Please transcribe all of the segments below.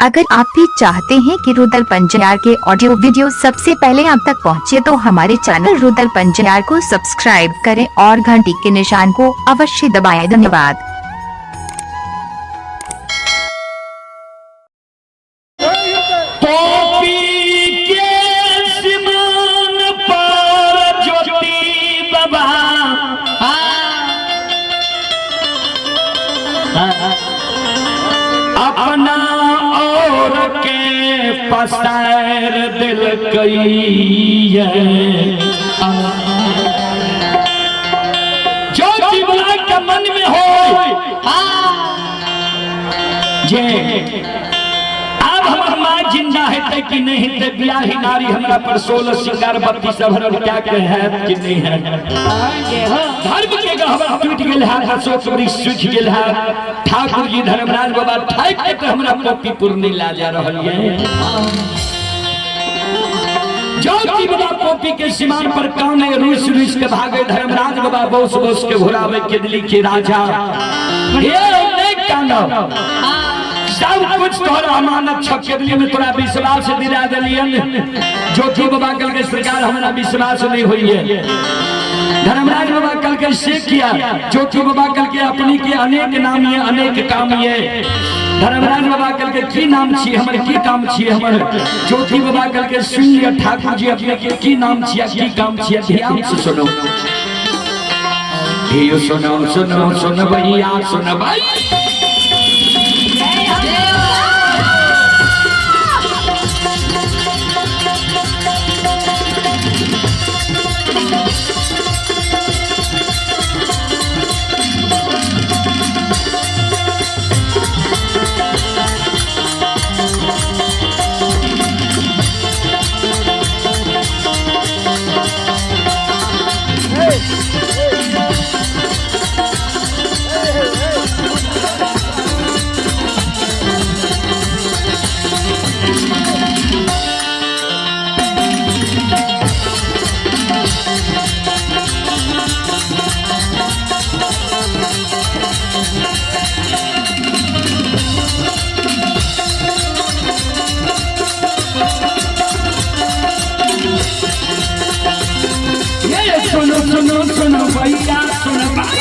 अगर आप भी चाहते हैं कि रुदल पंजयार के ऑडियो वीडियो सबसे पहले आप तक पहुंचे तो हमारे चैनल रुदल पंजयार को सब्सक्राइब करें और घंटी के निशान को अवश्य दबाएं। धन्यवाद। अपना और के पसार दिल कई जो जीवना के मन में हो जे अब हमर माँ जिंदा है कि नहीं है बियाही नारी हमरा पर 16 श्रृंगार बत्ती सब क्या के है कि नहीं है। धर्म के गहवर टूट गेल है, अशोक वृक्ष सूख गेल है। ठाकुर जी धर्मराज बाबा ठाक के हमरा पोपीपुर नहीं ला जा रहल है। जो बाबा पोपी के सीमान पर काने रूस रूस के भागे धर्मराज बाबा बोस बोस के घुरावे के दिल्ली के राजा ये नहीं कानो सब कुछ तोहरा अमानत छप के दिल्ली में तोरा विश्वास दिला दिलियन। ज्योति बाबा कल के सरकार हमारा विश्वास नहीं हुई है। धर्मराज बाबा कल के से किया ज्योति बाबा कल के अपनी के अनेक नाम है अनेक काम है। धर्मराज बाबा कल के की नाम छी हमर की काम छी हमर ज्योति बाबा कल के सुन लिया ठाकुर जी अपने के की नाम छी की काम छी ध्यान से सुनो। हे सुनो सुनो सुन भैया सुन भाई सुनो सुनो भैया सुन भाई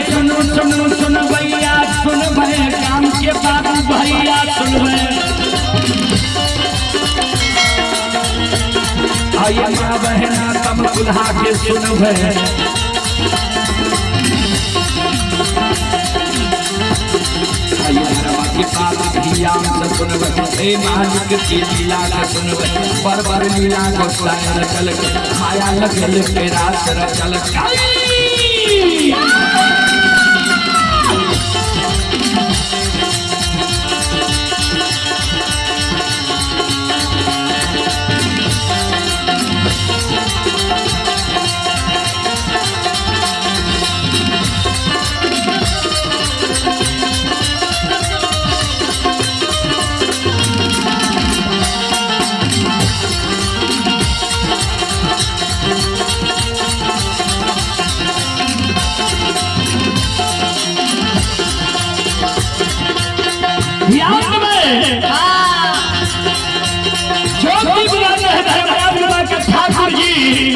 सुनो सुनो सुन भैया सुन भैया काम के बाद भैया सुन भैया माँ बहना कम कुल्हा के सुन भैया के पास धिया से सुनबे हे मालिक के लीला का सुनबे पर लीला को सायर चल खाया लगल के रात चल ठाकुर जी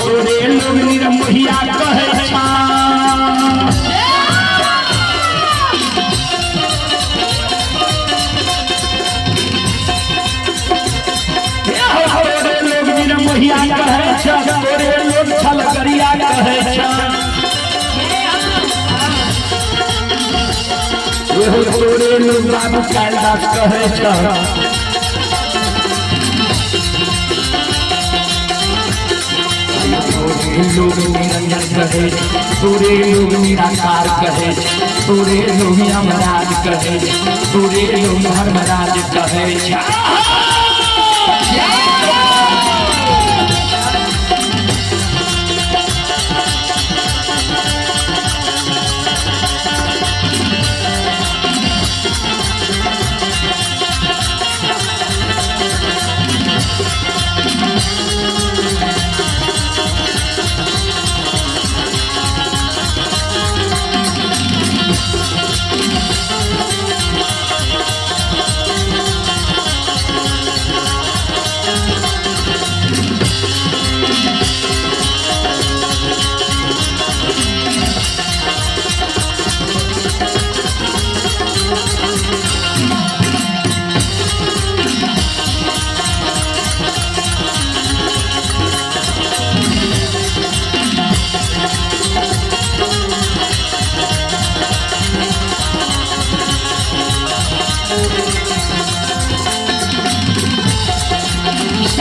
तोरे लोग निरमोहिया कहे छा लोग निरमोहिया कहे छा तोरे लोग छलकरिया कहे छा तोरे लोग बाबू कैलाश कहे छा लोग निरंजन कहे तोरे लोग निराकार कहे तोरे लोग यमराज कहे तोरे लोग धर्मराज कहे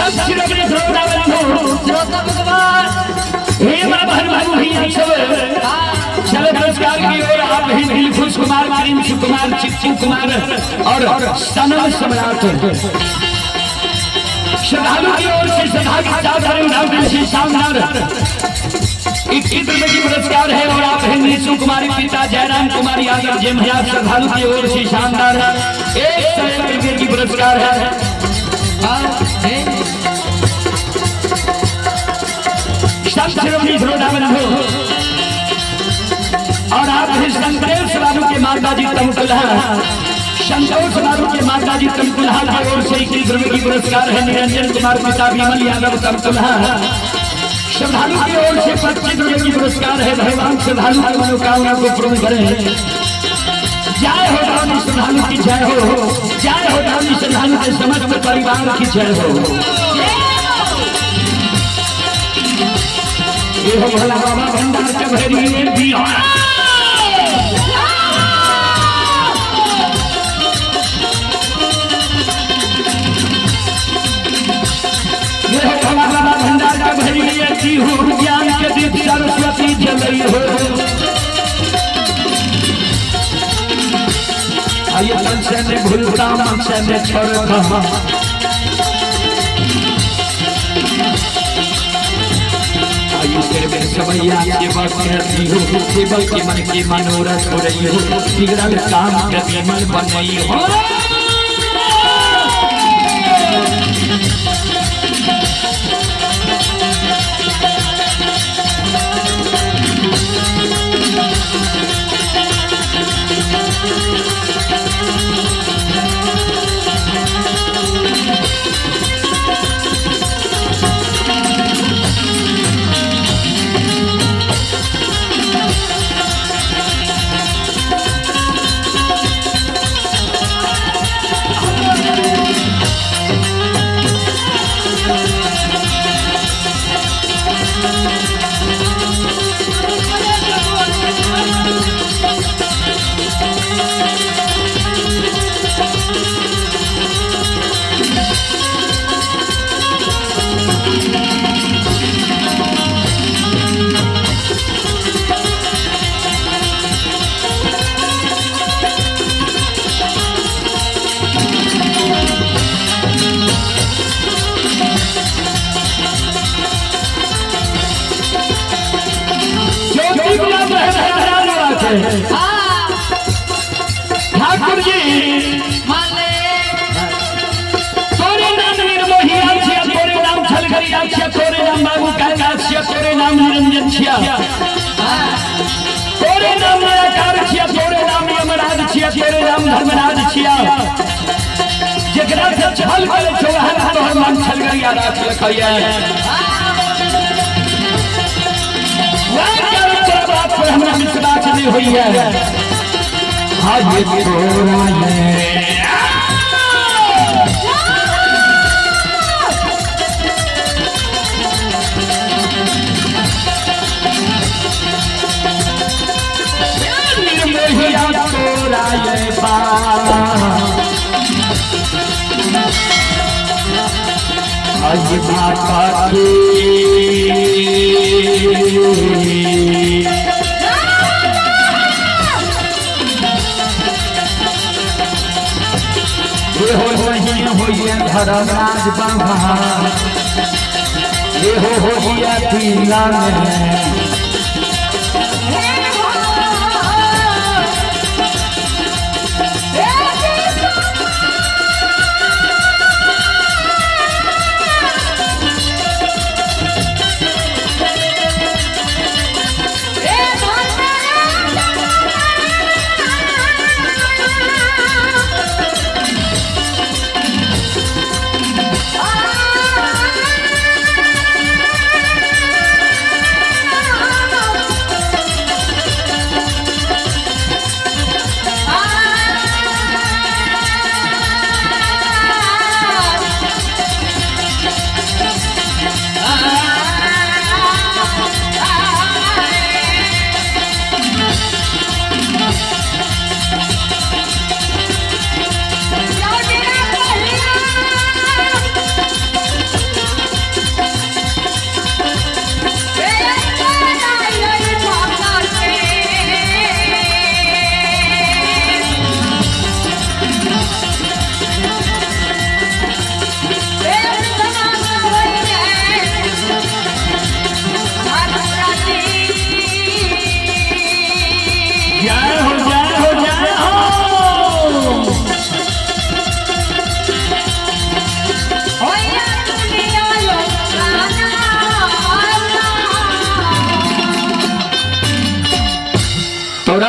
सब श्रोता भगवान हे बाबा भैया सब चलो पुरस्कार की ओर आप हिंदी खुश कुमार प्रिंस कुमार चित्तू कुमार और सनम सम्राट श्रद्धालु की ओर से शानदार 21 रुपए की पुरस्कार है और आप हिंदी कुमारी पिता जयराम कुमार यादव जय महाराज श्रद्धालु की ओर से शानदार 101 रुपए की पुरस्कार है और आप संतोष बाबू के माता जी तमकुल्हा संतोष बाबू के माता जी तमकुल्हा की ओर से 21 रुपए की पुरस्कार है निरंजन कुमार पिता विमल यादव तमकुल्हा श्रद्धालु की ओर से 25 रुपए की पुरस्कार है भगवान श्रद्धालु की मनोकामना को पूर्ण करें जय हो धामी श्रद्धालु की जय हो धामी श्रद्धालु के समस्त परिवार की जय हो ये हो भोला बाबा भंडार का भैरी दिया ये हो भोला बाबा भंडार का भैरी दी हो ज्ञान के दीप सरस्वती जलई हो आइए मन से मैं भूलता मन से मैं छोड़ता समैया सेवक करती हो सेवक के मन की मनोरथ हो रही हो बिगड़ल काम के विमल बनई हो ठाकुर जी तोरे नाम निर्मोही आछिया तोरे नाम छलगरी आछिया तोरे नाम बाबू काका आछिया तोरे नाम निरंजन छिया तोरे नाम निराकार छिया तोरे नाम यमराज छिया तोरे नाम धर्मराज छिया जकरा से छल करे छोहर तोहर नाम छलगरी राख लखैया हमरा विश्वास नहीं हुई है आज तोरा है निर्मोहिया तोरा है आज माता की धर्मराज बाबा ये हो गया पीला में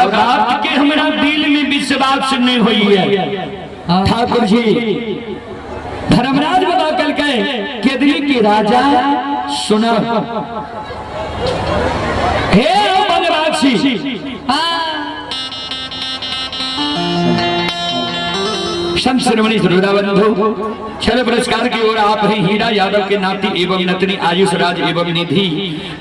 थोड़ा बात के हमारा दिल में विश्वास नहीं हुई है। ठाकुर जी धर्मराज बाबा कल के केदली के राजा सुना, हे बनवासी संत शिरोमणि रुद्रबंधु छल पुरस्कार की ओर आप हैं हीरा यादव के नाती एवं नतनी आयुष राज एवं निधि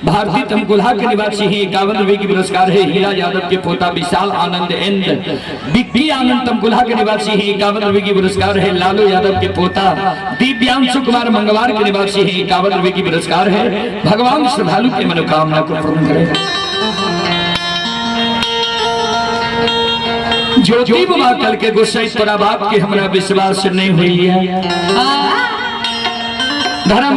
भारतीय तमकुल्हा के निवासी हैं। 51 रुपए की पुरस्कार है हीरा यादव के पोता विशाल आनंद इंद्र विक्की आनंद तमकुल्हा के निवासी हैं। 51 रुपए की पुरस्कार है लालू यादव के पोता दिव्यांशु कुमार मंगवार के निवासी हैं। 51 रुपए की पुरस्कार है। भगवान श्रद्धालु की मनोकामना को पूर्ण करें। ज्योति बाबा कल के गुस्से तोरा बाप के हमरा विश्वास नहीं हुई है। धर्म